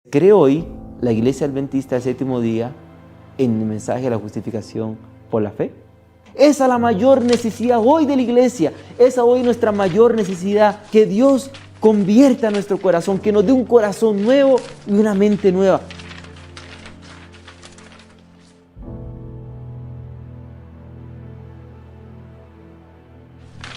Cree hoy la Iglesia Adventista del Séptimo Día en el mensaje de la justificación por la fe. Esa es la mayor necesidad hoy de la Iglesia. Esa hoy nuestra mayor necesidad, que Dios convierta nuestro corazón, que nos dé un corazón nuevo y una mente nueva.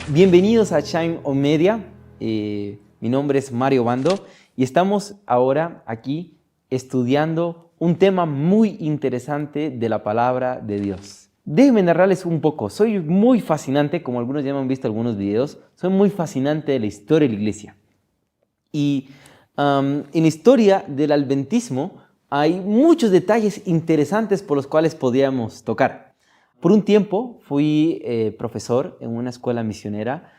Bienvenidos a Shine On Media. Mi nombre es Mario Bando y estamos ahora aquí estudiando un tema muy interesante de la palabra de Dios. Déjenme narrarles un poco. Soy muy fascinante, como algunos ya me han visto algunos videos, soy muy fascinante de la historia de la iglesia. Y en la historia del adventismo hay muchos detalles interesantes por los cuales podríamos tocar. Por un tiempo fui profesor en una escuela misionera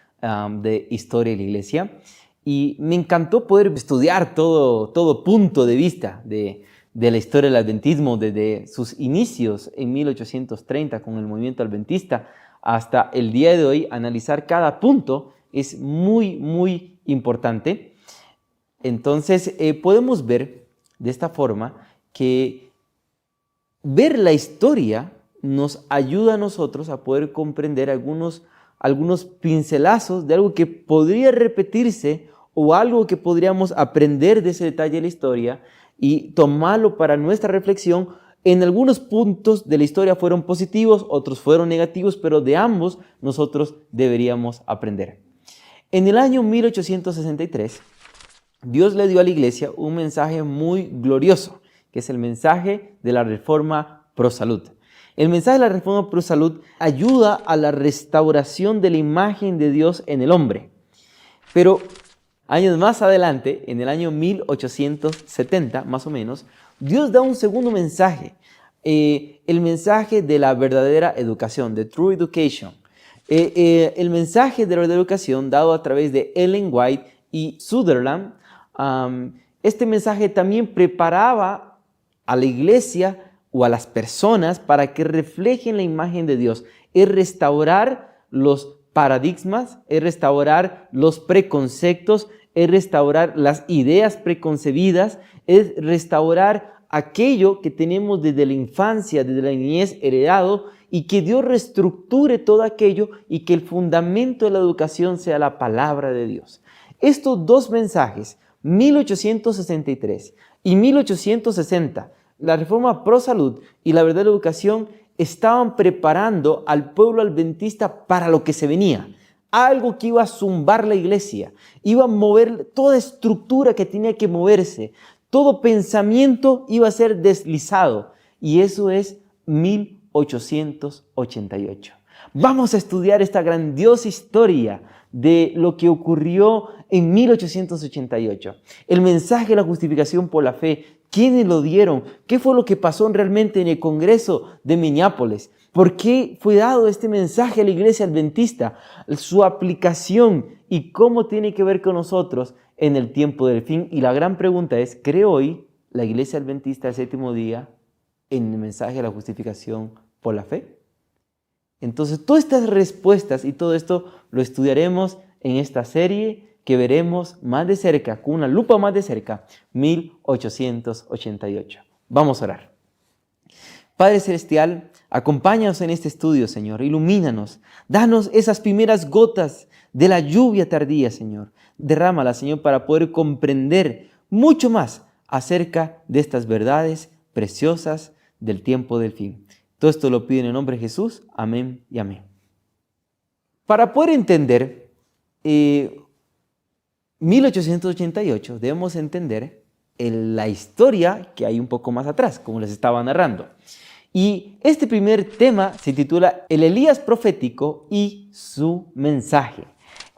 de historia de la iglesia y me encantó poder estudiar todo punto de vista de la historia del adventismo, desde sus inicios en 1830 con el movimiento adventista hasta el día de hoy. Analizar cada punto es muy importante. Entonces podemos ver de esta forma que ver la historia nos ayuda a nosotros a poder comprender algunos pincelazos de algo que podría repetirse o algo que podríamos aprender de ese detalle de la historia y tomarlo para nuestra reflexión. En algunos puntos de la historia fueron positivos, otros fueron negativos, pero de ambos nosotros deberíamos aprender. En el año 1863, Dios le dio a la iglesia un mensaje muy glorioso, que es el mensaje de la Reforma Pro Salud. El mensaje de la Reforma Pro Salud ayuda a la restauración de la imagen de Dios en el hombre. Pero años más adelante, en el año 1870 más o menos, Dios da un segundo mensaje, el mensaje de la verdadera educación, de True Education. El mensaje de la verdadera educación dado a través de Ellen White y Sutherland. Este mensaje también preparaba a la iglesia o a las personas para que reflejen la imagen de Dios. Es restaurar los paradigmas, es restaurar los preconceptos, es restaurar las ideas preconcebidas, es restaurar aquello que tenemos desde la infancia, desde la niñez heredado, y que Dios reestructure todo aquello y que el fundamento de la educación sea la palabra de Dios. Estos dos mensajes, 1863 y 1860, la Reforma Pro Salud y la verdadera educación, estaban preparando al pueblo adventista para lo que se venía. Algo que iba a zumbar la iglesia, iba a mover toda estructura que tenía que moverse, todo pensamiento iba a ser deslizado. Y eso es 1888. Vamos a estudiar esta grandiosa historia de lo que ocurrió en 1888. El mensaje de la justificación por la fe. ¿Quiénes lo dieron? ¿Qué fue lo que pasó realmente en el Congreso de Minneapolis? ¿Por qué fue dado este mensaje a la iglesia adventista? Su aplicación y cómo tiene que ver con nosotros en el tiempo del fin. Y la gran pregunta es, ¿cree hoy la iglesia adventista del séptimo día en el mensaje de la justificación por la fe? Entonces, todas estas respuestas y todo esto lo estudiaremos en esta serie que veremos más de cerca, con una lupa más de cerca, 1888. Vamos a orar. Padre Celestial, acompáñanos en este estudio, Señor. Ilumínanos. Danos esas primeras gotas de la lluvia tardía, Señor. Derrámala, Señor, para poder comprender mucho más acerca de estas verdades preciosas del tiempo del fin. Todo esto lo pido en el nombre de Jesús. Amén y amén. Para poder entender 1888, debemos entender la historia que hay un poco más atrás, como les estaba narrando. Y este primer tema se titula El Elías profético y su mensaje.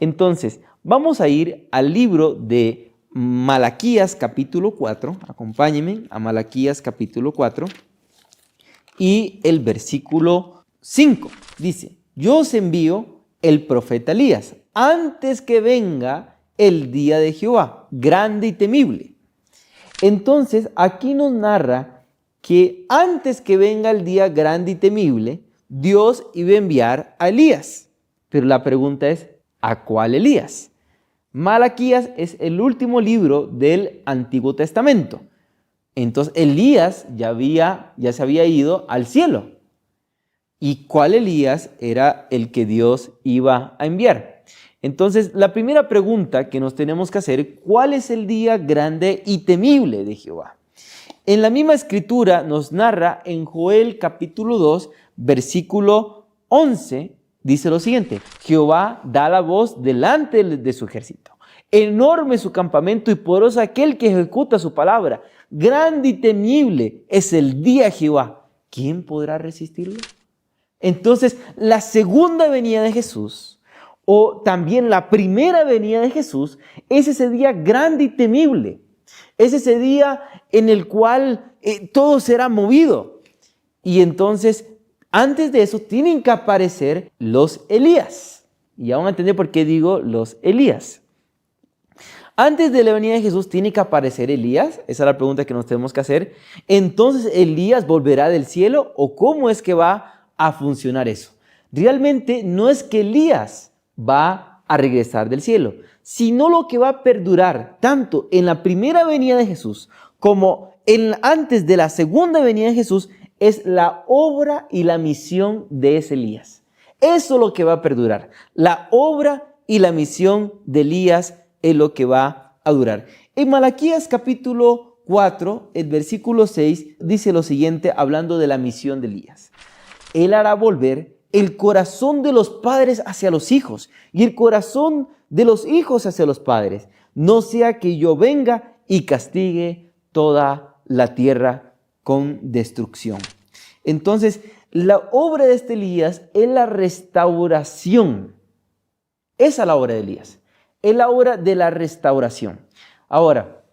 Entonces, vamos a ir al libro de Malaquías capítulo 4. Acompáñenme a Malaquías capítulo 4. Y el versículo 5 dice: Yo os envío el profeta Elías antes que venga el día de Jehová, grande y temible. Entonces, aquí nos narra que antes que venga el día grande y temible, Dios iba a enviar a Elías. Pero la pregunta es, ¿a cuál Elías? Malaquías es el último libro del Antiguo Testamento. Entonces Elías ya se había ido al cielo. ¿Y cuál Elías era el que Dios iba a enviar? Entonces, la primera pregunta que nos tenemos que hacer, ¿cuál es el día grande y temible de Jehová? En la misma escritura nos narra en Joel capítulo 2, versículo 11, dice lo siguiente: Jehová da la voz delante de su ejército. Enorme su campamento y poderoso aquel que ejecuta su palabra. Grande y temible es el día de Jehová. ¿Quién podrá resistirlo? Entonces, la segunda venida de Jesús, o también la primera venida de Jesús, es ese día grande y temible. Es ese día en el cual todo será movido. Y entonces, antes de eso, tienen que aparecer los Elías. Y ya van a entender por qué digo los Elías. Antes de la venida de Jesús, ¿tiene que aparecer Elías? Esa es la pregunta que nos tenemos que hacer. Entonces, ¿Elías volverá del cielo? ¿O cómo es que va a funcionar eso? Realmente no es que Elías va a regresar del cielo, sino lo que va a perdurar tanto en la primera venida de Jesús como antes de la segunda venida de Jesús es la obra y la misión de ese Elías. Eso es lo que va a perdurar. La obra y la misión de Elías es lo que va a durar. En Malaquías capítulo 4, el versículo 6 dice lo siguiente, hablando de la misión de Elías. Él hará volver el corazón de los padres hacia los hijos y el corazón de los hijos hacia los padres, no sea que yo venga y castigue toda la tierra con destrucción. Entonces, la obra de este Elías es la restauración. Esa es la obra de Elías. Es la obra de la restauración. Ahora,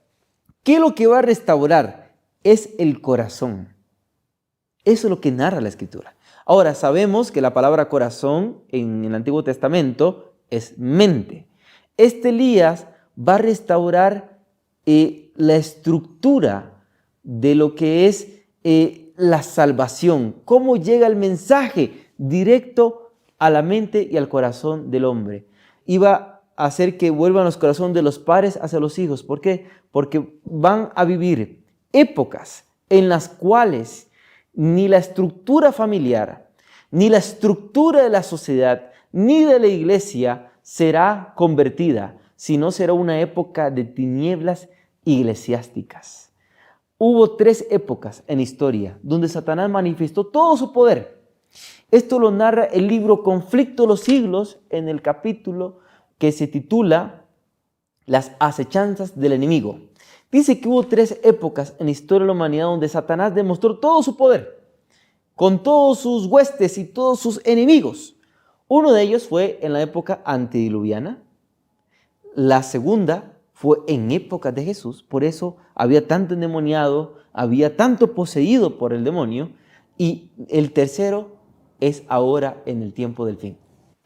¿qué es lo que va a restaurar? Es el corazón. Eso es lo que narra la Escritura. Ahora, sabemos que la palabra corazón en el Antiguo Testamento es mente. Este Elías va a restaurar la estructura de lo que es la salvación. Cómo llega el mensaje directo a la mente y al corazón del hombre. Iba a hacer que vuelvan los corazones de los padres hacia los hijos. ¿Por qué? Porque van a vivir épocas en las cuales ni la estructura familiar, ni la estructura de la sociedad, ni de la iglesia será convertida, sino será una época de tinieblas eclesiásticas. Hubo 3 épocas en historia donde Satanás manifestó todo su poder. Esto lo narra el libro Conflicto de los Siglos en el capítulo que se titula Las acechanzas del enemigo. Dice que hubo 3 épocas en la historia de la humanidad donde Satanás demostró todo su poder, con todos sus huestes y todos sus enemigos. Uno de ellos fue en la época antediluviana. La segunda fue en época de Jesús. Por eso había tanto endemoniado, había tanto poseído por el demonio. Y el tercero es ahora en el tiempo del fin.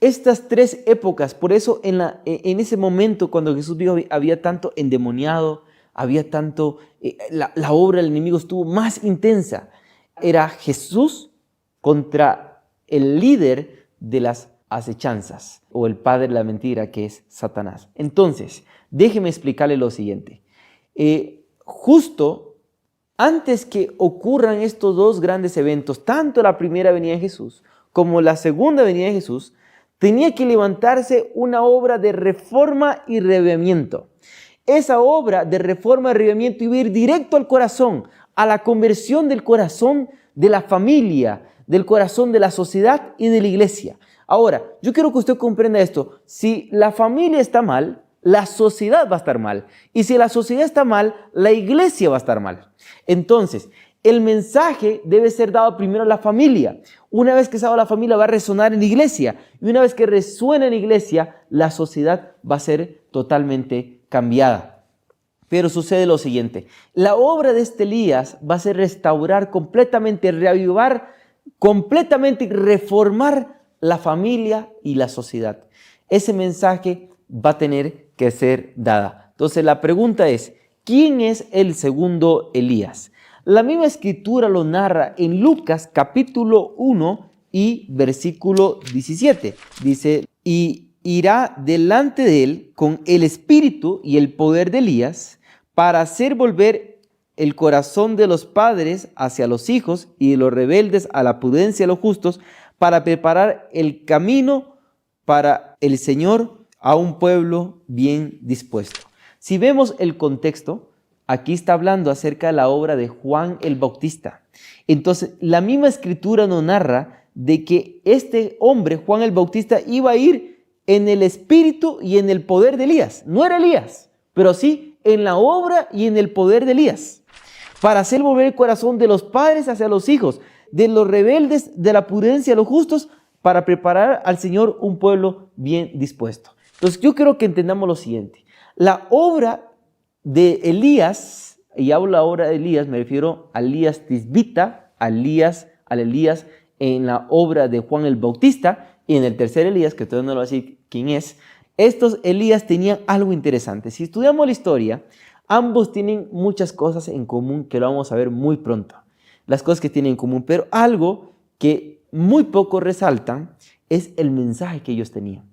Estas 3 épocas, por eso en ese momento cuando Jesús dijo había tanto endemoniado, había tanto, la obra del enemigo estuvo más intensa. Era Jesús contra el líder de las acechanzas o el padre de la mentira, que es Satanás. Entonces, déjeme explicarle lo siguiente. Justo antes que ocurran estos 2 grandes eventos, tanto la primera venida de Jesús como la segunda venida de Jesús, tenía que levantarse una obra de reforma y reavivamiento. Esa obra de reforma y reavivamiento iba a ir directo al corazón, a la conversión del corazón de la familia, del corazón de la sociedad y de la iglesia. Ahora, yo quiero que usted comprenda esto. Si la familia está mal, la sociedad va a estar mal. Y si la sociedad está mal, la iglesia va a estar mal. Entonces, el mensaje debe ser dado primero a la familia. Una vez que se dado la familia, va a resonar en la iglesia. Y una vez que resuena en la iglesia, la sociedad va a ser totalmente cambiada. Pero sucede lo siguiente. La obra de este Elías va a ser restaurar completamente, reavivar completamente y reformar la familia y la sociedad. Ese mensaje va a tener que ser dada. Entonces la pregunta es, ¿quién es el segundo Elías? La misma escritura lo narra en Lucas capítulo 1 y versículo 17. Dice, y irá delante de él con el espíritu y el poder de Elías para hacer volver el corazón de los padres hacia los hijos y de los rebeldes a la prudencia de los justos, para preparar el camino para el Señor a un pueblo bien dispuesto. Si vemos el contexto, aquí está hablando acerca de la obra de Juan el Bautista. Entonces, la misma escritura nos narra de que este hombre, Juan el Bautista, iba a ir en el espíritu y en el poder de Elías. No era Elías, pero sí en la obra y en el poder de Elías, para hacer volver el corazón de los padres hacia los hijos, de los rebeldes de la prudencia a los justos, para preparar al Señor un pueblo bien dispuesto. Entonces yo quiero que entendamos lo siguiente. La obra de Elías, y hablo ahora de Elías, me refiero a Elías Tisbita, al Elías en la obra de Juan el Bautista, y en el tercer Elías, que todavía no lo voy a decir quién es. Estos Elías tenían algo interesante. Si estudiamos la historia, ambos tienen muchas cosas en común que lo vamos a ver muy pronto. Las cosas que tienen en común, pero algo que muy poco resaltan es el mensaje que ellos tenían.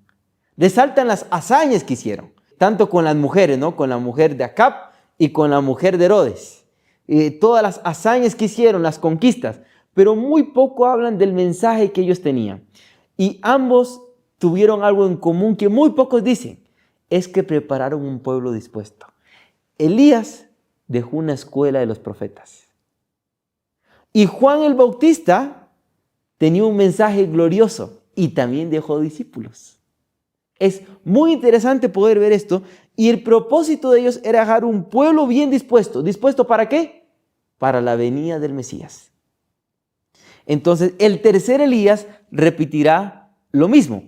Resaltan las hazañas que hicieron, tanto con las mujeres, ¿no? Con la mujer de Acab y con la mujer de Herodes. Todas las hazañas que hicieron, las conquistas, pero muy poco hablan del mensaje que ellos tenían. Y ambos tuvieron algo en común que muy pocos dicen, es que prepararon un pueblo dispuesto. Elías dejó una escuela de los profetas. Y Juan el Bautista tenía un mensaje glorioso y también dejó discípulos. Es muy interesante poder ver esto, y el propósito de ellos era dejar un pueblo bien dispuesto. ¿Dispuesto para qué? Para la venida del Mesías. Entonces, el tercer Elías repetirá lo mismo.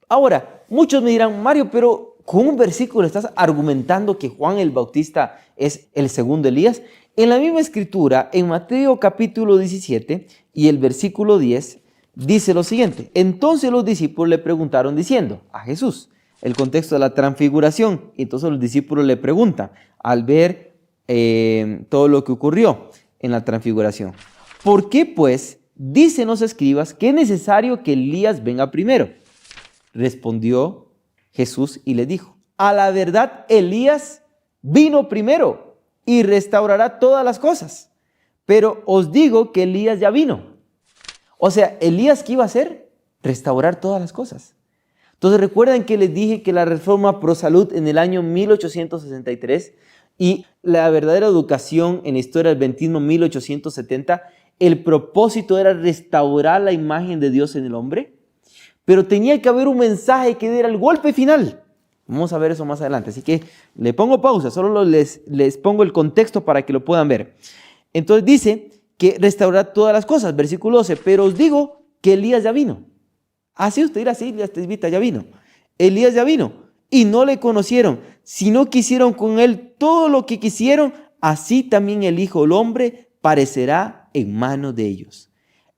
Ahora, muchos me dirán, Mario, pero con un versículo estás argumentando que Juan el Bautista es el segundo Elías. En la misma escritura, en Mateo capítulo 17 y el versículo 10, dice lo siguiente. Entonces los discípulos le preguntaron diciendo a Jesús, el contexto de la transfiguración. Entonces los discípulos le preguntan al ver todo lo que ocurrió en la transfiguración. ¿Por qué pues dicen los escribas que es necesario que Elías venga primero? Respondió Jesús y le dijo, a la verdad Elías vino primero y restaurará todas las cosas. Pero os digo que Elías ya vino. O sea, Elías, ¿qué iba a hacer? Restaurar todas las cosas. Entonces, recuerdan que les dije que la reforma pro salud en el año 1863 y la verdadera educación en la historia del adventismo 1870, el propósito era restaurar la imagen de Dios en el hombre, pero tenía que haber un mensaje que diera el golpe final. Vamos a ver eso más adelante, así que le pongo pausa, solo les pongo el contexto para que lo puedan ver. Entonces dice que restaurar todas las cosas, versículo 12, pero os digo que Elías ya vino. Así usted dirá, sí, Elías Tisbita ya vino. Elías ya vino y no le conocieron, sino que hicieron con él todo lo que quisieron, así también el Hijo del Hombre parecerá en manos de ellos.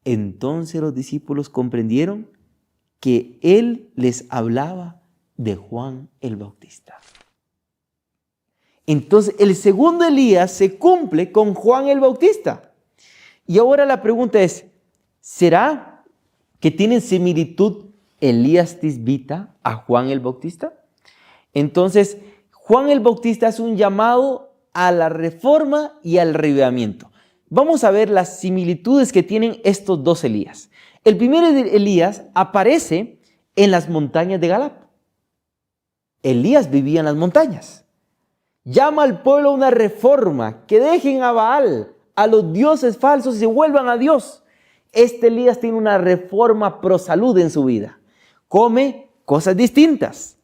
Entonces los discípulos comprendieron que él les hablaba de Juan el Bautista. Entonces el segundo Elías se cumple con Juan el Bautista. Y ahora la pregunta es, ¿será que tienen similitud Elías Tisbita a Juan el Bautista? Entonces, Juan el Bautista es un llamado a la reforma y al avivamiento. Vamos a ver las similitudes que tienen estos dos Elías. El primer Elías aparece en las montañas de Galad. Elías vivía en las montañas. Llama al pueblo a una reforma, que dejen a Baal, a los dioses falsos y se vuelvan a Dios. Este Elías tiene una reforma pro salud en su vida. Come cosas distintas.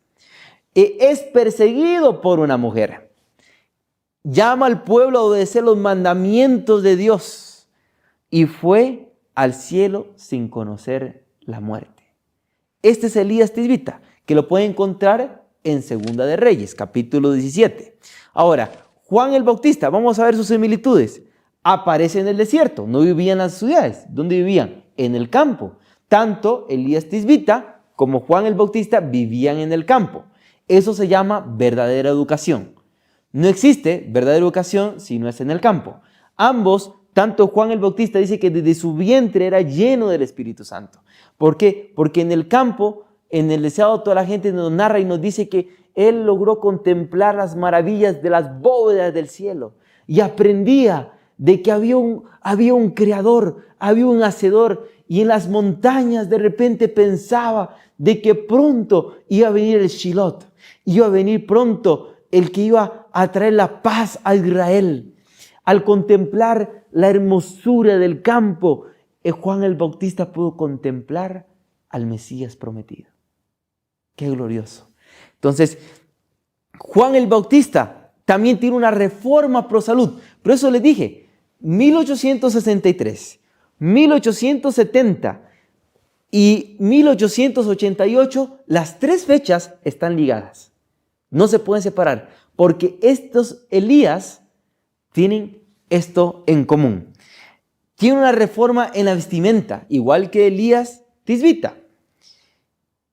Es perseguido por una mujer. Llama al pueblo a obedecer los mandamientos de Dios. Y fue al cielo sin conocer la muerte. Este es Elías Tisbita, que lo puede encontrar en Segunda de Reyes, capítulo 17. Ahora, Juan el Bautista, vamos a ver sus similitudes. Aparece en el desierto, no vivía en las ciudades. ¿Dónde vivían? En el campo. Tanto Elías Tisbita como Juan el Bautista vivían en el campo. Eso se llama verdadera educación. No existe verdadera educación si no es en el campo. Ambos, tanto Juan el Bautista dice que desde su vientre era lleno del Espíritu Santo. ¿Por qué? Porque en el campo, en el desierto, toda la gente nos narra y nos dice que él logró contemplar las maravillas de las bóvedas del cielo. y aprendía de que había un creador, había un hacedor, y en las montañas de repente pensaba de que pronto iba a venir el Shilot, iba a venir pronto el que iba a traer la paz a Israel. Al contemplar la hermosura del campo, Juan el Bautista pudo contemplar al Mesías prometido. ¡Qué glorioso! Entonces, Juan el Bautista también tiene una reforma pro salud. Por eso les dije, 1863, 1870 y 1888, las tres fechas están ligadas. No se pueden separar, porque estos Elías tienen esto en común. Tiene una reforma en la vestimenta, igual que Elías Tisbita.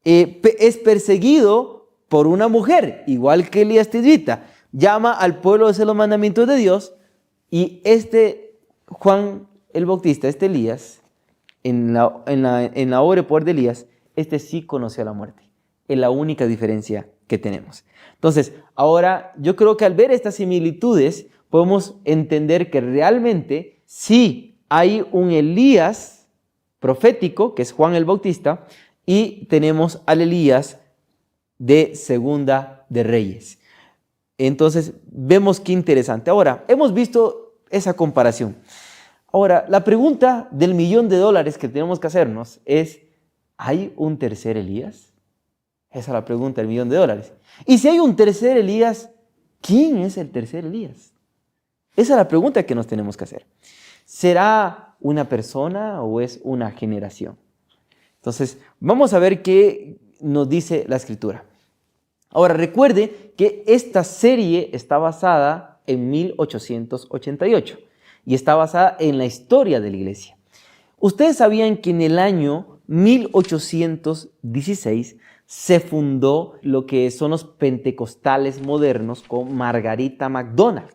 Es perseguido por una mujer, igual que Elías Tisbita. Llama al pueblo a hacer los mandamientos de Dios. Y Juan el Bautista, Elías, en la obra de poder de Elías, sí conoció la muerte. Es la única diferencia que tenemos. Entonces, ahora yo creo que al ver estas similitudes, podemos entender que realmente sí hay un Elías profético, que es Juan el Bautista, y tenemos al Elías de Segunda de Reyes. Entonces, vemos qué interesante. Ahora, hemos visto esa comparación. Ahora, la pregunta del $1.000.000 que tenemos que hacernos es, ¿hay un tercer Elías? Esa es la pregunta del $1.000.000. Y si hay un tercer Elías, ¿quién es el tercer Elías? Esa es la pregunta que nos tenemos que hacer. ¿Será una persona o es una generación? Entonces, vamos a ver qué nos dice la Escritura. Ahora, recuerde que esta serie está basada en 1888 y está basada en la historia de la iglesia. Ustedes sabían que en el año 1816 se fundó lo que son los pentecostales modernos con Margarita MacDonald,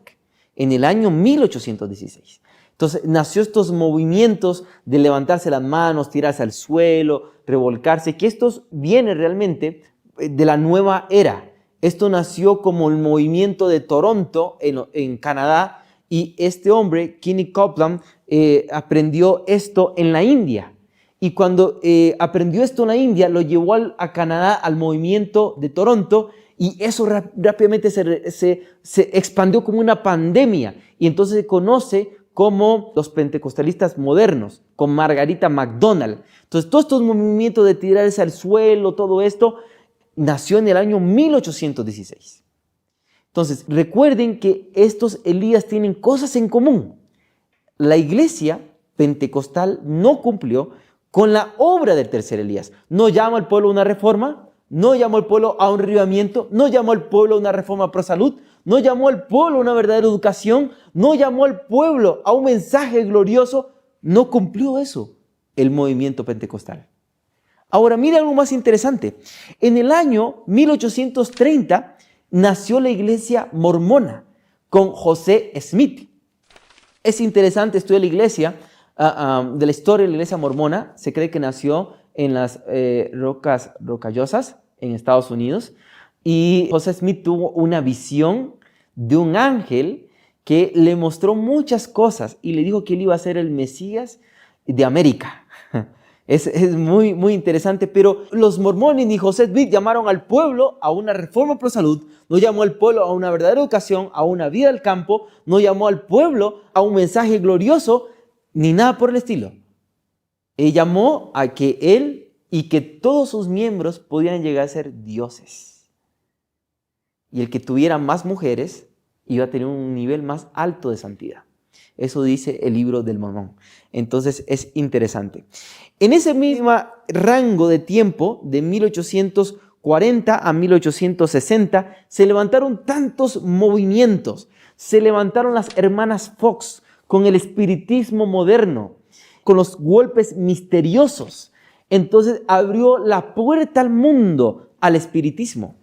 en el año 1816. Entonces, nació estos movimientos de levantarse las manos, tirarse al suelo, revolcarse, que estos vienen realmente de la nueva era. Esto nació como el movimiento de Toronto en Canadá, y este hombre, Kenny Copeland, aprendió esto en la India. Y cuando aprendió esto en la India, lo llevó a Canadá al movimiento de Toronto, y eso rápidamente se expandió como una pandemia. Y entonces se conoce como los pentecostalistas modernos, con Margarita MacDonald. Entonces, todos estos movimientos de tirarse al suelo, todo esto, nació en el año 1816. Entonces, recuerden que estos Elías tienen cosas en común. La iglesia pentecostal no cumplió con la obra del tercer Elías. No llamó al pueblo a una reforma, no llamó al pueblo a un avivamiento, no llamó al pueblo a una reforma pro salud, no llamó al pueblo a una verdadera educación, no llamó al pueblo a un mensaje glorioso. No cumplió eso el movimiento pentecostal. Ahora, mire algo más interesante. En el año 1830 nació la iglesia mormona con José Smith. Es interesante estudiar la iglesia, de la historia de la iglesia mormona. Se cree que nació en las rocas rocallosas en Estados Unidos. Y José Smith tuvo una visión de un ángel que le mostró muchas cosas y le dijo que él iba a ser el Mesías de América. Es muy, muy interesante, pero los mormones y José Smith llamaron al pueblo a una reforma pro salud, no llamó al pueblo a una verdadera educación, a una vida del campo, no llamó al pueblo a un mensaje glorioso, ni nada por el estilo. Él llamó a que él y que todos sus miembros pudieran llegar a ser dioses. Y el que tuviera más mujeres iba a tener un nivel más alto de santidad. Eso dice el libro del Mormón. Entonces es interesante. En ese mismo rango de tiempo, de 1840 a 1860, se levantaron tantos movimientos. Se levantaron las hermanas Fox con el espiritismo moderno, con los golpes misteriosos. Entonces abrió la puerta al mundo, al espiritismo.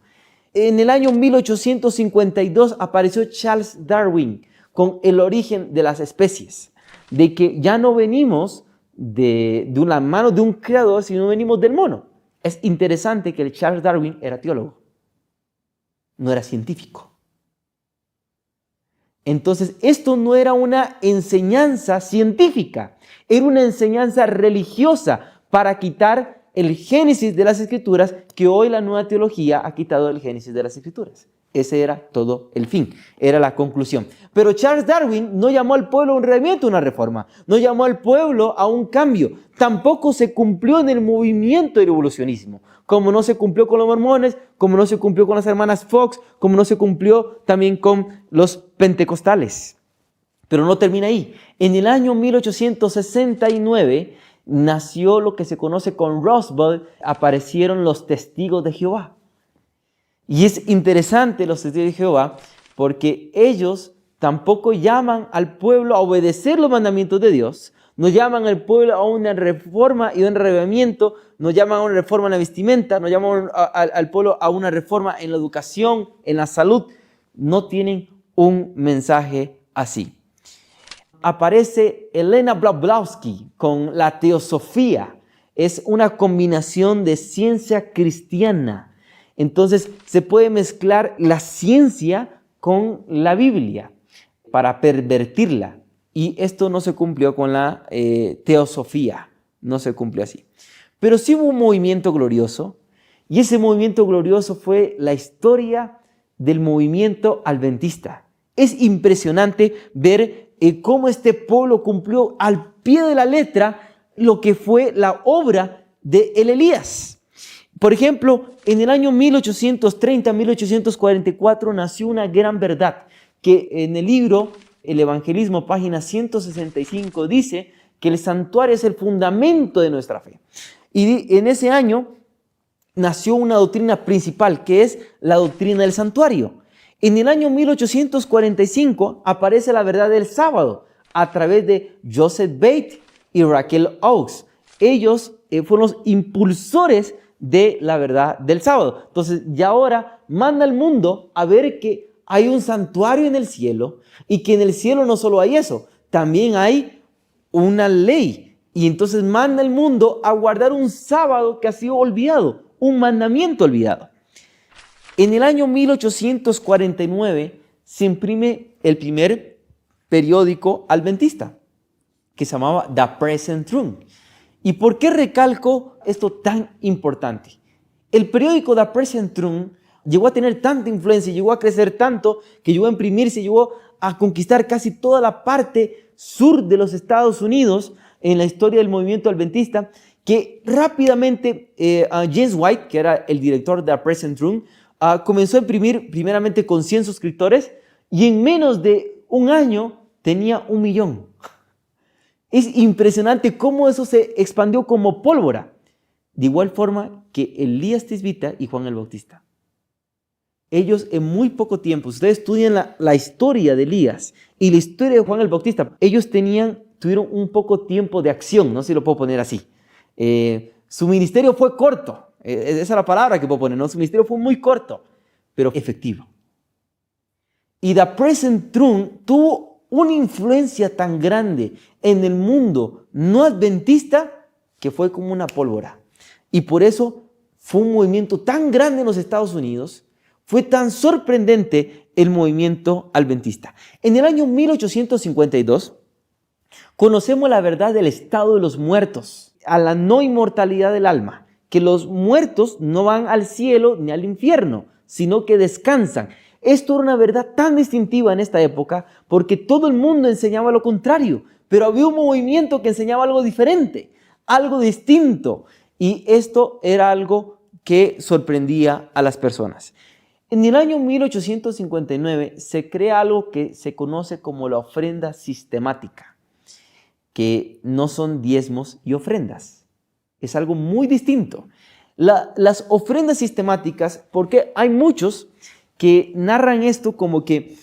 En el año 1852 apareció Charles Darwin con el origen de las especies, de que ya no venimos de una mano de un creador, sino venimos del mono. Es interesante que el Charles Darwin era teólogo, no era científico. Entonces, esto no era una enseñanza científica, era una enseñanza religiosa para quitar el génesis de las Escrituras, que hoy la nueva teología ha quitado el génesis de las Escrituras. Ese era todo el fin, era la conclusión. Pero Charles Darwin no llamó al pueblo a un revivimiento, una reforma, no llamó al pueblo a un cambio, tampoco se cumplió en el movimiento del evolucionismo, como no se cumplió con los mormones, como no se cumplió con las hermanas Fox, como no se cumplió también con los pentecostales. Pero no termina ahí. En el año 1869 nació lo que se conoce con Roswell, aparecieron los testigos de Jehová. Y es interesante los testigos de Jehová porque ellos tampoco llaman al pueblo a obedecer los mandamientos de Dios, no llaman al pueblo a una reforma y un revivimiento, no llaman a una reforma en la vestimenta, no llaman al pueblo a una reforma en la educación, en la salud. No tienen un mensaje así. Aparece Helena Blavatsky con la teosofía. Es una combinación de ciencia cristiana. Entonces se puede mezclar la ciencia con la Biblia para pervertirla. Y esto no se cumplió con la teosofía, no se cumplió así. Pero sí hubo un movimiento glorioso, y ese movimiento glorioso fue la historia del movimiento adventista. Es impresionante ver cómo este pueblo cumplió al pie de la letra lo que fue la obra de Elías. Por ejemplo, en el año 1830-1844 nació una gran verdad que en el libro El Evangelismo, página 165, dice que el santuario es el fundamento de nuestra fe. Y en ese año nació una doctrina principal, que es la doctrina del santuario. En el año 1845 aparece la verdad del sábado a través de Joseph Bate y Raquel Oakes. Ellos fueron los impulsores de la verdad del sábado. Entonces, ya ahora manda al mundo a ver que hay un santuario en el cielo y que en el cielo no solo hay eso, también hay una ley. Y entonces manda al mundo a guardar un sábado que ha sido olvidado, un mandamiento olvidado. En el año 1849 se imprime el primer periódico adventista, que se llamaba The Present Truth. ¿Y por qué recalco esto tan importante? El periódico The Present Truth llegó a tener tanta influencia, llegó a crecer tanto, que llegó a imprimirse, llegó a conquistar casi toda la parte sur de los Estados Unidos en la historia del movimiento adventista, que rápidamente James White, que era el director de The Present Truth, comenzó a imprimir primeramente con 100 suscriptores y en menos de un año tenía 1 millón. Es impresionante cómo eso se expandió como pólvora. De igual forma que Elías Tisbita y Juan el Bautista. Ellos en muy poco tiempo, ustedes estudian la historia de Elías y la historia de Juan el Bautista, ellos tuvieron un poco tiempo de acción, no sé si lo puedo poner así. Su ministerio fue corto, esa es la palabra que puedo poner, ¿no? Su ministerio fue muy corto, pero efectivo. Y The Present Truth tuvo una influencia tan grande en el mundo no adventista que fue como una pólvora. Y por eso fue un movimiento tan grande en los Estados Unidos, fue tan sorprendente el movimiento adventista. En el año 1852 conocemos la verdad del estado de los muertos, a la no inmortalidad del alma, que los muertos no van al cielo ni al infierno, sino que descansan. Esto era una verdad tan distintiva en esta época porque todo el mundo enseñaba lo contrario, pero había un movimiento que enseñaba algo diferente, algo distinto, y esto era algo que sorprendía a las personas. En el año 1859 se crea algo que se conoce como la ofrenda sistemática, que no son diezmos y ofrendas. Es algo muy distinto. Las ofrendas sistemáticas, porque hay muchos que narran esto como que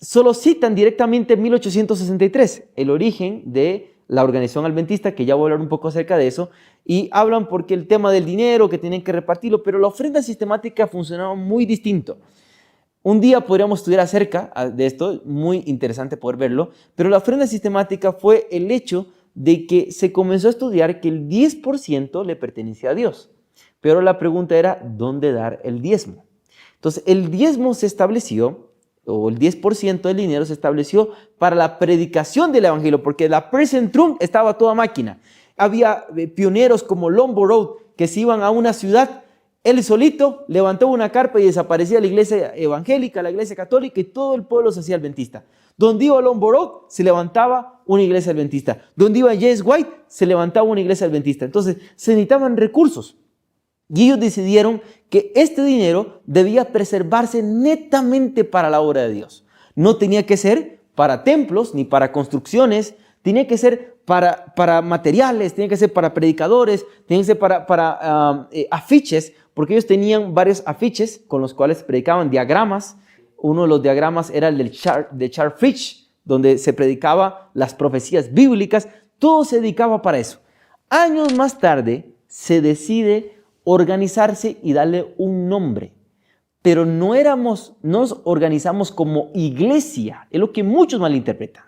solo citan directamente 1863, el origen de la organización adventista, que ya voy a hablar un poco acerca de eso, y hablan porque el tema del dinero, que tienen que repartirlo, pero la ofrenda sistemática funcionaba muy distinto. Un día podríamos estudiar acerca de esto, muy interesante poder verlo, pero la ofrenda sistemática fue el hecho de que se comenzó a estudiar que el 10% le pertenecía a Dios, pero la pregunta era, ¿dónde dar el diezmo? Entonces, el diezmo se estableció o el 10% del dinero se estableció para la predicación del evangelio, porque la Present Truth estaba a toda máquina. Había pioneros como Lombo Road que se iban a una ciudad, él solito levantó una carpa y desaparecía la iglesia evangélica, la iglesia católica, y todo el pueblo se hacía adventista. Donde iba Lombo Road se levantaba una iglesia adventista. Donde iba James White se levantaba una iglesia adventista. Entonces se necesitaban recursos. Y ellos decidieron que este dinero debía preservarse netamente para la obra de Dios. No tenía que ser para templos ni para construcciones, tenía que ser para materiales, tenía que ser para predicadores, tenía que ser para afiches, porque ellos tenían varios afiches con los cuales predicaban diagramas. Uno de los diagramas era el de Charles Fritsch, donde se predicaba las profecías bíblicas. Todo se dedicaba para eso. Años más tarde se decide organizarse y darle un nombre. Pero no nos organizamos como iglesia. Es lo que muchos malinterpretan.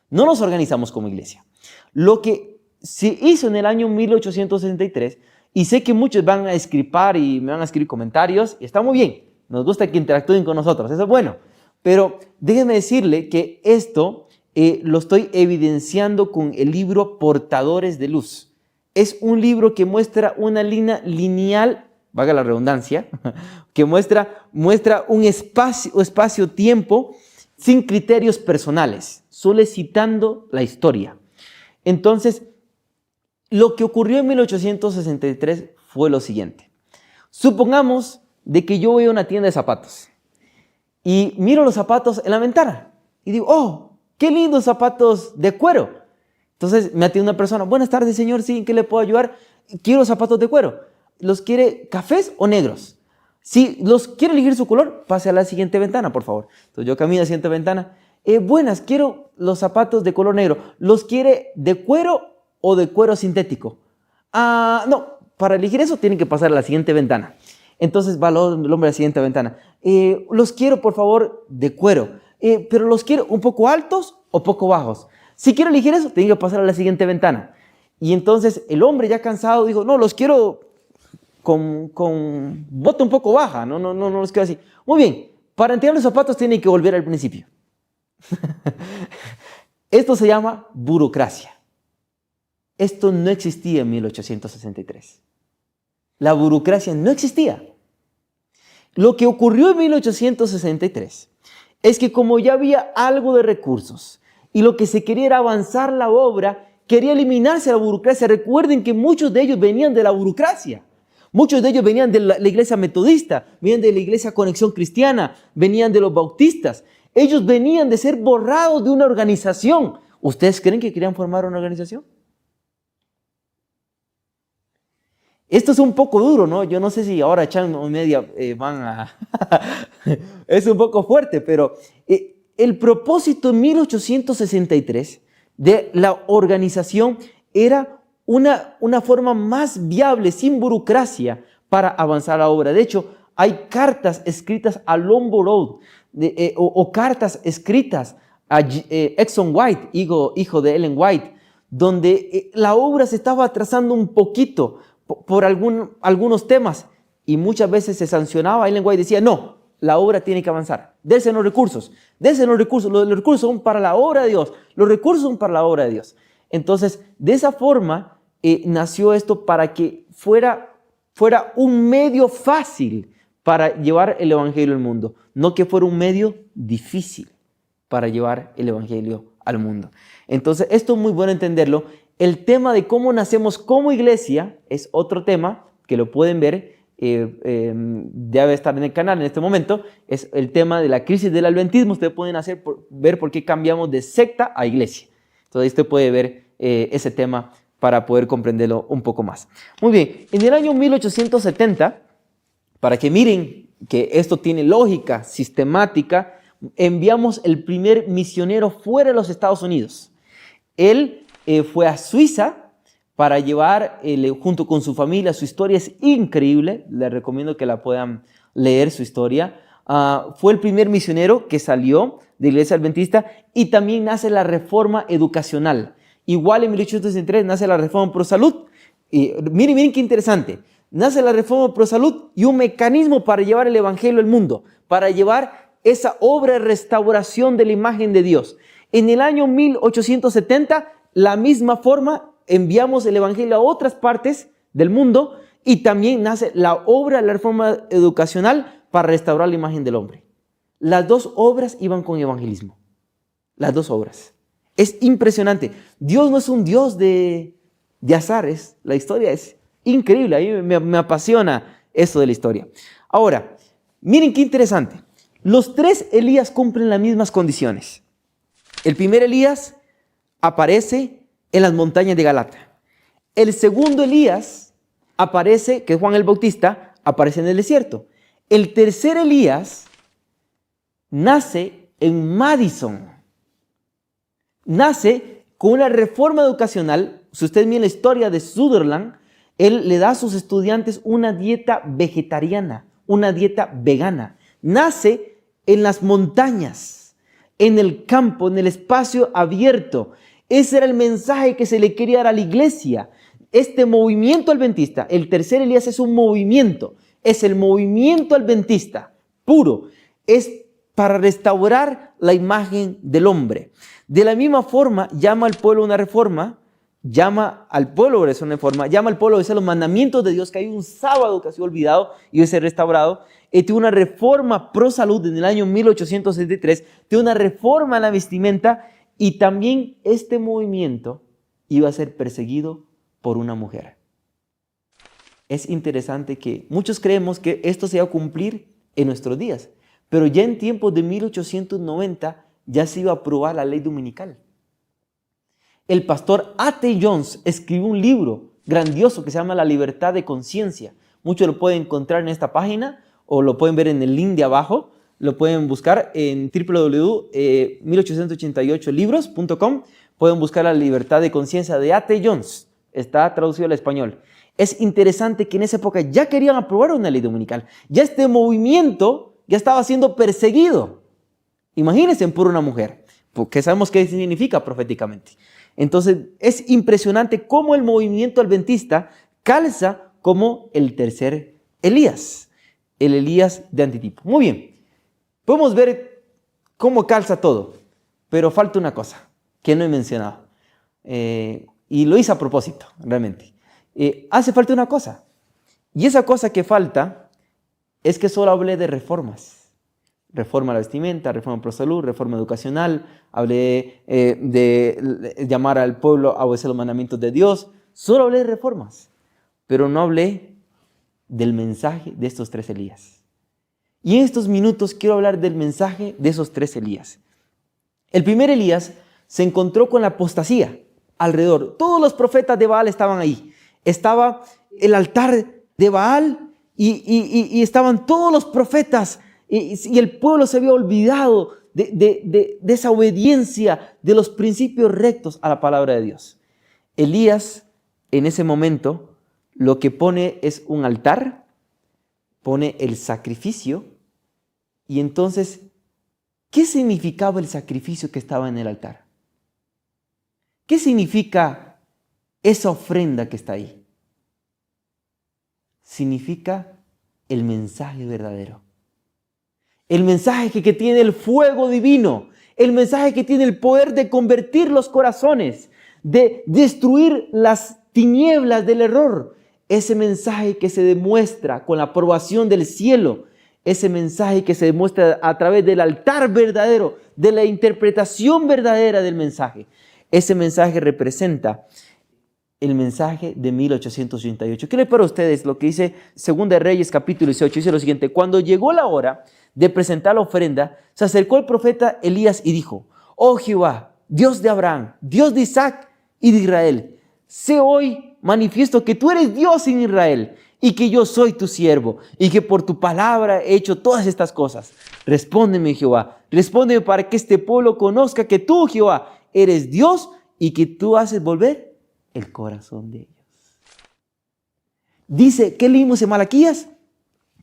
No nos organizamos como iglesia. Lo que se hizo en el año 1863, y sé que muchos van a escribir y me van a escribir comentarios, y está muy bien. Nos gusta que interactúen con nosotros, eso es bueno. Pero déjenme decirle que esto lo estoy evidenciando con el libro Portadores de Luz. Es un libro que muestra una línea lineal, valga la redundancia, que muestra un espacio-tiempo sin criterios personales, solo citando la historia. Entonces, lo que ocurrió en 1863 fue lo siguiente. Supongamos de que yo voy a una tienda de zapatos y miro los zapatos en la ventana y digo, oh, qué lindos zapatos de cuero. Entonces me atiende una persona, buenas tardes señor, sí, ¿en qué le puedo ayudar? Quiero zapatos de cuero. ¿Los quiere cafés o negros? Si los quiere elegir su color, pase a la siguiente ventana, por favor. Entonces yo camino a la siguiente ventana. Buenas, quiero los zapatos de color negro. ¿Los quiere de cuero o de cuero sintético? No, para elegir eso tienen que pasar a la siguiente ventana. Entonces va el hombre a la siguiente ventana. Los quiero, por favor, de cuero. Pero los quiero un poco altos o poco bajos. Si quiero elegir eso, tienen que pasar a la siguiente ventana. Y entonces el hombre ya cansado dijo, no, los quiero con bota un poco baja. No los quiero así. Muy bien, para entender los zapatos tienen que volver al principio. Esto se llama burocracia. Esto no existía en 1863. La burocracia no existía. Lo que ocurrió en 1863 es que como ya había algo de recursos y lo que se quería era avanzar la obra, quería eliminarse la burocracia. Recuerden que muchos de ellos venían de la burocracia. Muchos de ellos venían de la iglesia metodista, venían de la iglesia Conexión Cristiana, venían de los bautistas. Ellos venían de ser borrados de una organización. ¿Ustedes creen que querían formar una organización? Esto es un poco duro, ¿no? Yo no sé si ahora Chan o Media van a... Es un poco fuerte, pero el propósito en 1863 de la organización era una forma más viable, sin burocracia, para avanzar la obra. De hecho, hay cartas escritas a Lombo Road o cartas escritas a Exxon White, hijo de Ellen White, donde la obra se estaba atrasando un poquito por algunos temas y muchas veces se sancionaba. Ellen White decía, no, la obra tiene que avanzar, dense los recursos, los recursos son para la obra de Dios, los recursos son para la obra de Dios. Entonces, de esa forma nació esto para que fuera un medio fácil para llevar el evangelio al mundo, no que fuera un medio difícil para llevar el evangelio al mundo. Entonces, esto es muy bueno entenderlo. El tema de cómo nacemos como iglesia es otro tema que lo pueden ver, debe estar en el canal en este momento. Es el tema de la crisis del adventismo. Ustedes pueden ver por qué cambiamos de secta a iglesia. Entonces usted puede ver ese tema para poder comprenderlo un poco más. Muy bien, en el año 1870, para que miren que esto tiene lógica sistemática, enviamos el primer misionero fuera de los Estados Unidos. Él fue a Suiza para llevar junto con su familia. Su historia es increíble, les recomiendo que la puedan leer, su historia. Fue el primer misionero que salió de la iglesia adventista y también nace la reforma educacional. Igual en 1863 nace la reforma pro salud. Y miren qué interesante. Nace la reforma pro salud y un mecanismo para llevar el evangelio al mundo, para llevar esa obra de restauración de la imagen de Dios. En el año 1870, la misma forma, enviamos el evangelio a otras partes del mundo y también nace la obra de la reforma educacional para restaurar la imagen del hombre. Las dos obras iban con evangelismo. Las dos obras. Es impresionante. Dios no es un Dios de azar. La historia es increíble. A mí me apasiona eso de la historia. Ahora, miren qué interesante. Los tres Elías cumplen las mismas condiciones. El primer Elías aparece en las montañas de Galata. El segundo Elías aparece, que es Juan el Bautista, aparece en el desierto. El tercer Elías nace en Madison. Nace con una reforma educacional. Si usted mira la historia de Sutherland, él le da a sus estudiantes una dieta vegetariana, una dieta vegana. Nace en las montañas, en el campo, en el espacio abierto. Ese era el mensaje que se le quería dar a la iglesia. Este movimiento adventista, el tercer Elías es un movimiento, es el movimiento adventista puro. Es para restaurar la imagen del hombre. De la misma forma, llama al pueblo a una reforma, llama al pueblo a obedecer una reforma, llama al pueblo a obedecer los mandamientos de Dios, que hay un sábado que ha sido olvidado y debe ser restaurado. Tiene una reforma pro salud en el año 1863, tiene una reforma en la vestimenta, y también este movimiento iba a ser perseguido por una mujer. Es interesante que muchos creemos que esto se va a cumplir en nuestros días, pero ya en tiempos de 1890 ya se iba a aprobar la ley dominical. El pastor A.T. Jones escribió un libro grandioso que se llama La libertad de conciencia. Muchos lo pueden encontrar en esta página o lo pueden ver en el link de abajo. Lo pueden buscar en www.1888libros.com. Pueden buscar La libertad de conciencia de A.T. Jones. Está traducido al español. Es interesante que en esa época ya querían aprobar una ley dominical. Ya este movimiento ya estaba siendo perseguido. Imagínense por una mujer, porque sabemos qué significa proféticamente. Entonces es impresionante cómo el movimiento adventista calza como el tercer Elías, el Elías de antitipo. Muy bien, podemos ver cómo calza todo, pero falta una cosa que no he mencionado. Y lo hice a propósito, realmente. Hace falta una cosa, y esa cosa que falta es que solo hablé de reformas. Reforma a la vestimenta, reforma pro salud, reforma educacional. Hablé de llamar al pueblo a obedecer los mandamientos de Dios. Solo hablé de reformas, pero no hablé del mensaje de estos tres Elías. Y en estos minutos quiero hablar del mensaje de esos tres Elías. El primer Elías se encontró con la apostasía alrededor. Todos los profetas de Baal estaban ahí. Estaba el altar de Baal y estaban todos los profetas y el pueblo se había olvidado de esa obediencia, de los principios rectos a la palabra de Dios. Elías en ese momento lo que pone es un altar, pone el sacrificio. Y entonces, ¿qué significaba el sacrificio que estaba en el altar? ¿Qué significa esa ofrenda que está ahí? Significa el mensaje verdadero. El mensaje que tiene el fuego divino. El mensaje que tiene el poder de convertir los corazones, de destruir las tinieblas del error. Ese mensaje que se demuestra con la aprobación del cielo. Ese mensaje que se demuestra a través del altar verdadero, de la interpretación verdadera del mensaje. Ese mensaje representa el mensaje de 1888. ¿Qué le parece a ustedes lo que dice 2 Reyes capítulo 18? Dice lo siguiente: cuando llegó la hora de presentar la ofrenda, se acercó el profeta Elías y dijo: oh Jehová, Dios de Abraham, Dios de Isaac y de Israel, sé hoy manifiesto que tú eres Dios en Israel y que yo soy tu siervo y que por tu palabra he hecho todas estas cosas. Respóndeme, Jehová, respóndeme para que este pueblo conozca que tú, Jehová, eres Dios y que tú haces volver el corazón de ellos. Dice, ¿qué leímos en Malaquías?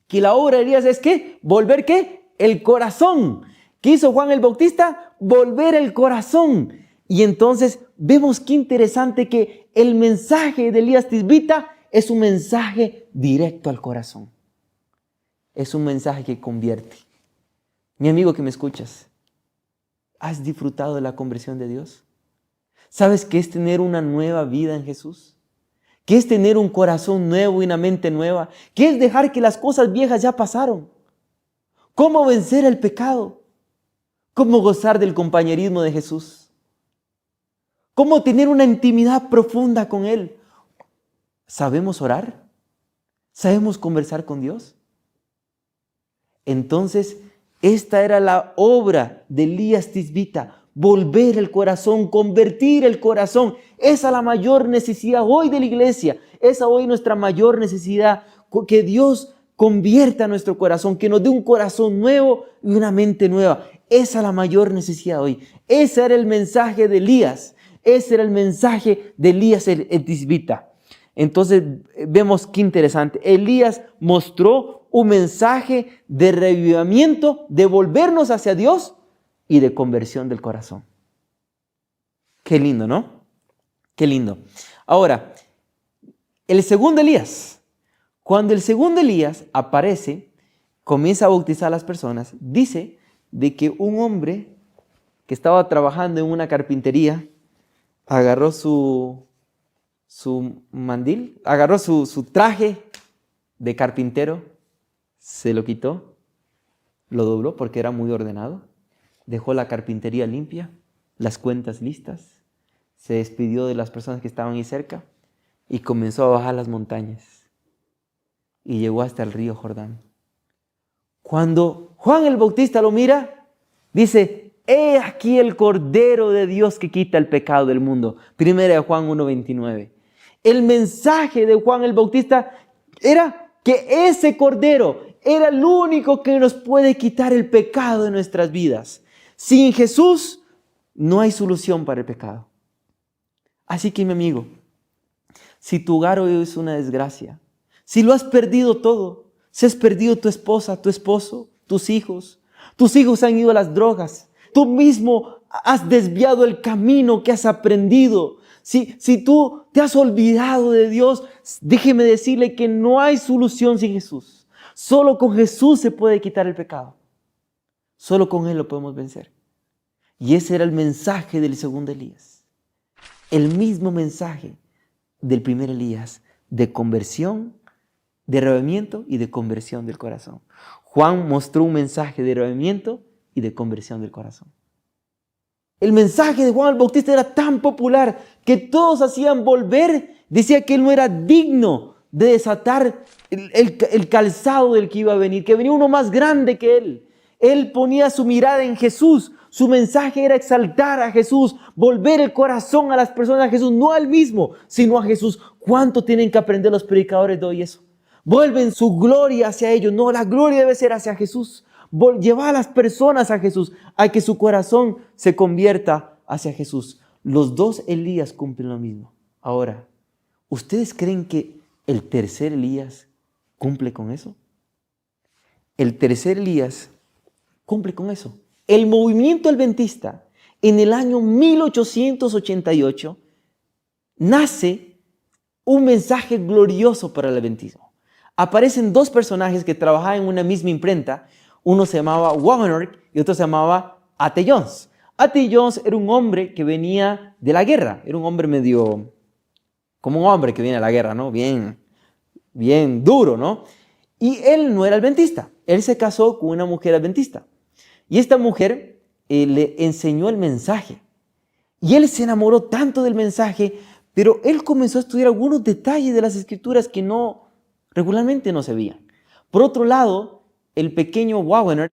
Que la obra de Elías es ¿qué? ¿Volver qué? El corazón. ¿Qué hizo Juan el Bautista? Volver el corazón. Y entonces vemos qué interesante que el mensaje de Elías Tisbita es un mensaje directo al corazón. Es un mensaje que convierte. Mi amigo que me escuchas, ¿has disfrutado de la conversión de Dios? ¿Sabes qué es tener una nueva vida en Jesús? ¿Qué es tener un corazón nuevo y una mente nueva? ¿Qué es dejar que las cosas viejas ya pasaron? ¿Cómo vencer el pecado? ¿Cómo gozar del compañerismo de Jesús? ¿Cómo tener una intimidad profunda con Él? ¿Sabemos orar? ¿Sabemos conversar con Dios? Entonces, esta era la obra de Elías Tisbita, volver el corazón, convertir el corazón. Esa es la mayor necesidad hoy de la iglesia. Esa hoy nuestra mayor necesidad, que Dios convierta nuestro corazón, que nos dé un corazón nuevo y una mente nueva. Esa es la mayor necesidad hoy. Ese era el mensaje de Elías. Ese era el mensaje de Elías el Tisbita. Entonces vemos qué interesante. Elías mostró un mensaje de revivimiento, de volvernos hacia Dios y de conversión del corazón. Qué lindo, ¿no? Qué lindo. Ahora, el segundo Elías. Cuando el segundo Elías aparece, comienza a bautizar a las personas, dice de que un hombre que estaba trabajando en una carpintería agarró su mandil, agarró su traje de carpintero, se lo quitó, lo dobló porque era muy ordenado, dejó la carpintería limpia, las cuentas listas, se despidió de las personas que estaban ahí cerca y comenzó a bajar las montañas y llegó hasta el río Jordán. Cuando Juan el Bautista lo mira, dice: he aquí el Cordero de Dios que quita el pecado del mundo. Primera de Juan 1:29. El mensaje de Juan el Bautista era que ese Cordero era el único que nos puede quitar el pecado de nuestras vidas. Sin Jesús no hay solución para el pecado. Así que, mi amigo, si tu hogar hoy es una desgracia, si lo has perdido todo, si has perdido tu esposa, tu esposo, tus hijos han ido a las drogas, tú mismo has desviado el camino que has aprendido, si tú te has olvidado de Dios, déjeme decirle que no hay solución sin Jesús. Solo con Jesús se puede quitar el pecado. Solo con Él lo podemos vencer. Y ese era el mensaje del segundo Elías. El mismo mensaje del primer Elías, de conversión, de revivimiento y de conversión del corazón. Juan mostró un mensaje de revivimiento y de conversión del corazón. El mensaje de Juan el Bautista era tan popular que todos hacían volver. Decía que él no era digno de desatar el calzado del que iba a venir, que venía uno más grande que él. Él ponía su mirada en Jesús. Su mensaje era exaltar a Jesús, volver el corazón a las personas a Jesús, no al mismo, sino a Jesús. ¿Cuánto tienen que aprender los predicadores de hoy eso? Vuelven su gloria hacia ellos. No, la gloria debe ser hacia Jesús. Llevar a las personas a Jesús, a que su corazón se convierta hacia Jesús. Los dos Elías cumplen lo mismo. Ahora, ¿ustedes creen que el tercer Elías cumple con eso? El tercer Elías cumple con eso. El movimiento adventista, en el año 1888, nace un mensaje glorioso para el adventismo. Aparecen dos personajes que trabajaban en una misma imprenta. Uno se llamaba Wagner y otro se llamaba A.T. Jones. A.T. Jones era un hombre que venía de la guerra. Era un hombre medio, como un hombre que viene de la guerra, ¿no? Bien duro, ¿no? Y él no era adventista. Él se casó con una mujer adventista. Y esta mujer le enseñó el mensaje. Y él se enamoró tanto del mensaje, pero él comenzó a estudiar algunos detalles de las escrituras que regularmente no se veían. Por otro lado, el pequeño Wagner,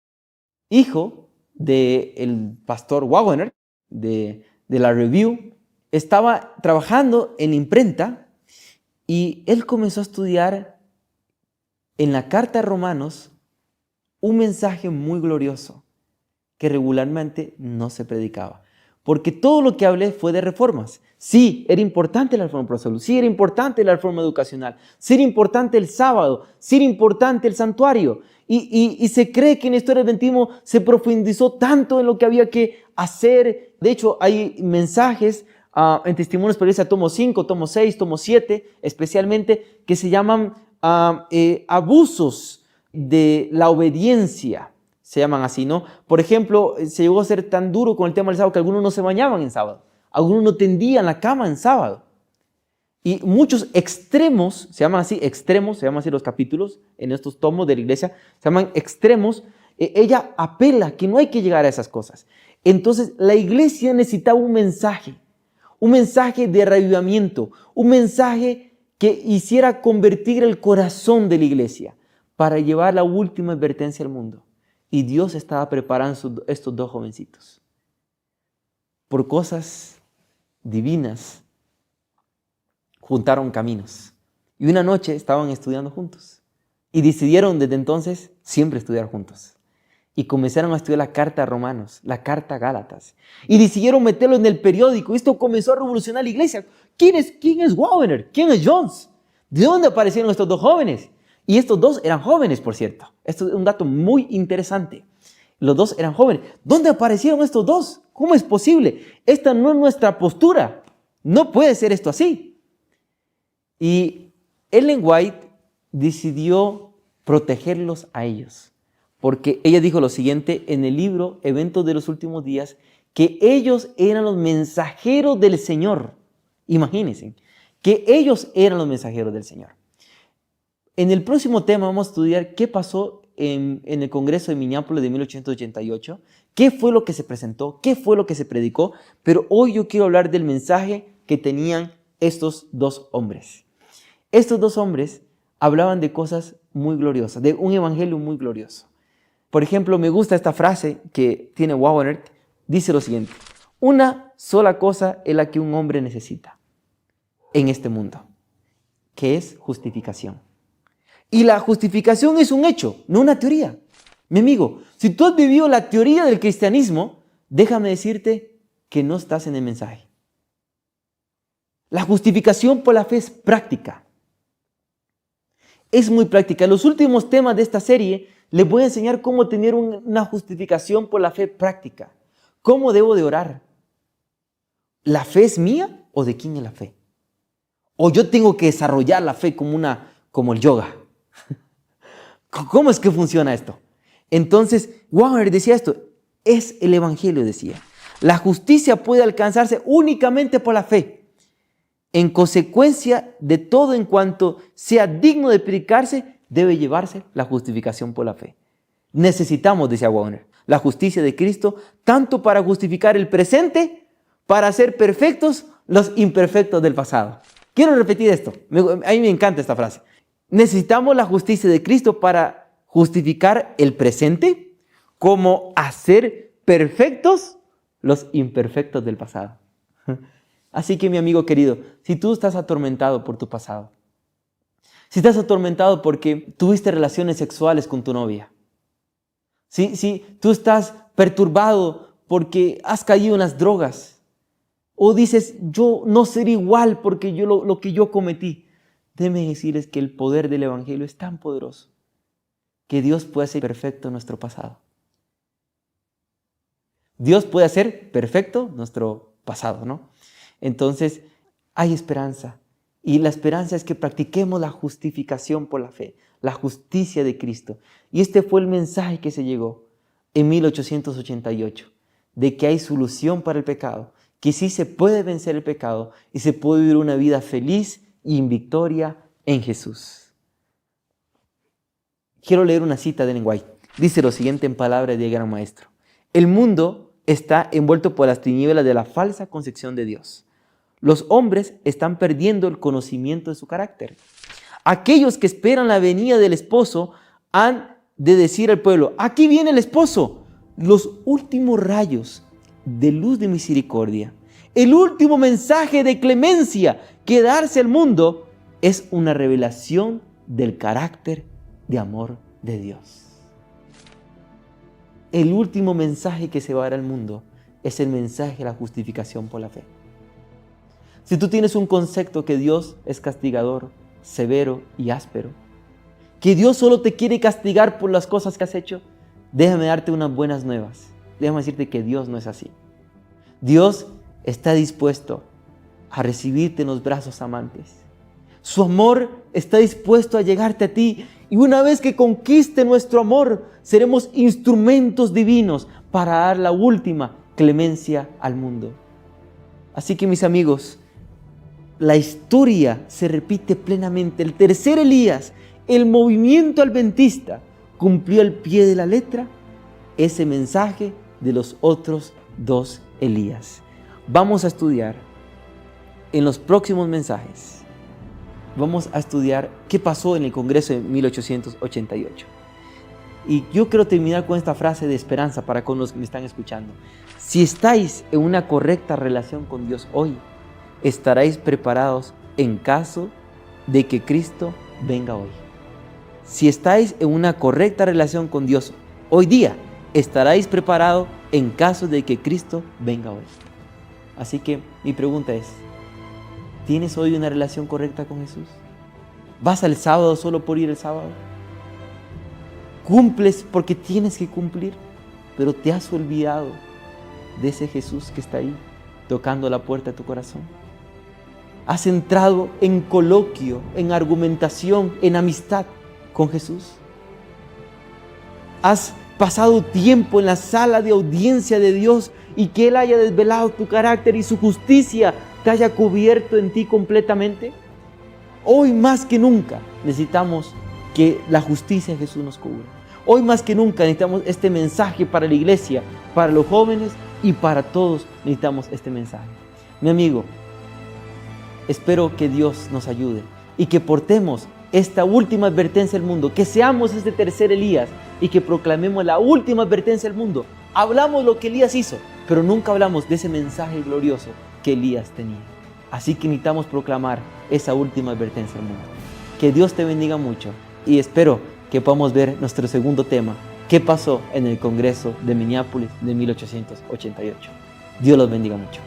hijo del pastor Wagner, de la Review, estaba trabajando en imprenta y él comenzó a estudiar en la carta a Romanos un mensaje muy glorioso que regularmente no se predicaba. Porque todo lo que hablé fue de reformas. Sí, era importante la reforma por salud, sí, era importante la reforma educacional, sí, era importante el sábado, sí, era importante el santuario. Y se cree que en la historia del adventismo se profundizó tanto en lo que había que hacer. De hecho, hay mensajes en Testimonios para la Iglesia, tomo 5, tomo 6, tomo 7, especialmente, que se llaman abusos de la obediencia. se llaman así, ¿no? Por ejemplo, se llegó a ser tan duro con el tema del sábado que algunos no se bañaban en sábado. Algunos no tendían la cama en sábado. Y muchos extremos, se llaman así los capítulos en estos tomos de la iglesia, se llaman extremos. Ella apela que no hay que llegar a esas cosas. Entonces, la iglesia necesitaba un mensaje de reavivamiento, un mensaje que hiciera convertir el corazón de la iglesia para llevar la última advertencia al mundo. Y Dios estaba preparando estos dos jovencitos. Por cosas divinas, juntaron caminos. Y una noche estaban estudiando juntos. Y decidieron desde entonces siempre estudiar juntos. Y comenzaron a estudiar la carta a Romanos, la carta a Gálatas. Y decidieron meterlo en el periódico. Esto comenzó a revolucionar la iglesia. ¿Quién es Wagner? ¿Quién es Jones? ¿De dónde aparecieron estos dos jóvenes? Y estos dos eran jóvenes, por cierto. Esto es un dato muy interesante. Los dos eran jóvenes. ¿Dónde aparecieron estos dos? ¿Cómo es posible? Esta no es nuestra postura. No puede ser esto así. Y Ellen White decidió protegerlos a ellos. Porque ella dijo lo siguiente en el libro Eventos de los Últimos Días, que ellos eran los mensajeros del Señor. Imagínense, que ellos eran los mensajeros del Señor. En el próximo tema vamos a estudiar qué pasó en el Congreso de Minneapolis de 1888, qué fue lo que se presentó, qué fue lo que se predicó, pero hoy yo quiero hablar del mensaje que tenían estos dos hombres. Estos dos hombres hablaban de cosas muy gloriosas, de un evangelio muy glorioso. Por ejemplo, me gusta esta frase que tiene Wagner, dice lo siguiente: una sola cosa es la que un hombre necesita en este mundo, que es justificación. Y la justificación es un hecho, no una teoría. Mi amigo, si tú has vivido la teoría del cristianismo, déjame decirte que no estás en el mensaje. La justificación por la fe es práctica. Es muy práctica. En los últimos temas de esta serie les voy a enseñar cómo tener una justificación por la fe práctica. ¿Cómo debo de orar? ¿La fe es mía o de quién es la fe? ¿O yo tengo que desarrollar la fe como el yoga? ¿Cómo es que funciona esto? Entonces, Wagner decía esto, es el evangelio, decía. La justicia puede alcanzarse únicamente por la fe. En consecuencia de todo en cuanto sea digno de predicarse, debe llevarse la justificación por la fe. Necesitamos, decía Wagner, la justicia de Cristo, tanto para justificar el presente, para hacer perfectos los imperfectos del pasado. Quiero repetir esto, a mí me encanta esta frase. Necesitamos la justicia de Cristo para justificar el presente, como hacer perfectos los imperfectos del pasado. Así que, mi amigo querido, si tú estás atormentado por tu pasado, si estás atormentado porque tuviste relaciones sexuales con tu novia, si tú estás perturbado porque has caído en las drogas, o dices, yo no seré igual porque lo que yo cometí, déjeme decirles que el poder del evangelio es tan poderoso que Dios puede hacer perfecto nuestro pasado. Dios puede hacer perfecto nuestro pasado, ¿no? Entonces, hay esperanza. Y la esperanza es que practiquemos la justificación por la fe, la justicia de Cristo. Y este fue el mensaje que se llegó en 1888, de que hay solución para el pecado, que sí se puede vencer el pecado y se puede vivir una vida feliz y en victoria en Jesús. Quiero leer una cita de Ellen White. Dice lo siguiente en palabras del gran maestro: el mundo está envuelto por las tinieblas de la falsa concepción de Dios. Los hombres están perdiendo el conocimiento de su carácter. Aquellos que esperan la venida del esposo han de decir al pueblo: aquí viene el esposo. Los últimos rayos de luz de misericordia, el último mensaje de clemencia que darse al mundo, es una revelación del carácter de amor de Dios. El último mensaje que se va a dar al mundo es el mensaje de la justificación por la fe. Si tú tienes un concepto que Dios es castigador, severo y áspero, que Dios solo te quiere castigar por las cosas que has hecho, déjame darte unas buenas nuevas. Déjame decirte que Dios no es así. Dios está dispuesto a recibirte en los brazos amantes. Su amor está dispuesto a llegarte a ti Y una vez que conquiste nuestro amor, seremos instrumentos divinos para dar la última clemencia al mundo. Así que mis amigos, la historia se repite plenamente. El tercer Elías, el movimiento adventista, cumplió al pie de la letra ese mensaje de los otros dos Elías. Vamos a estudiar en los próximos mensajes. Vamos a estudiar qué pasó en el Congreso de 1888. Y yo quiero terminar con esta frase de esperanza para con los que me están escuchando. Si estáis en una correcta relación con Dios hoy, estaréis preparados en caso de que Cristo venga hoy. Si estáis en una correcta relación con Dios hoy día, estaréis preparados en caso de que Cristo venga hoy. Así que mi pregunta es, ¿tienes hoy una relación correcta con Jesús? ¿Vas al sábado solo por ir el sábado? ¿Cumples porque tienes que cumplir, pero te has olvidado de ese Jesús que está ahí, tocando la puerta de tu corazón? ¿Has entrado en coloquio, en argumentación, en amistad con Jesús? ¿Has pasado tiempo en la sala de audiencia de Dios y que Él haya desvelado tu carácter y su justicia te haya cubierto en ti completamente? Hoy más que nunca necesitamos que la justicia de Jesús nos cubra. Hoy más que nunca necesitamos este mensaje para la iglesia, para los jóvenes y para todos necesitamos este mensaje. Mi amigo, espero que Dios nos ayude y que portemos esta última advertencia al mundo, que seamos este tercer Elías y que proclamemos la última advertencia al mundo. Hablamos lo que Elías hizo, pero nunca hablamos de ese mensaje glorioso que Elías tenía. Así que necesitamos proclamar esa última advertencia al mundo. Que Dios te bendiga mucho y espero que podamos ver nuestro segundo tema, ¿qué pasó en el Congreso de Minneapolis de 1888? Dios los bendiga mucho.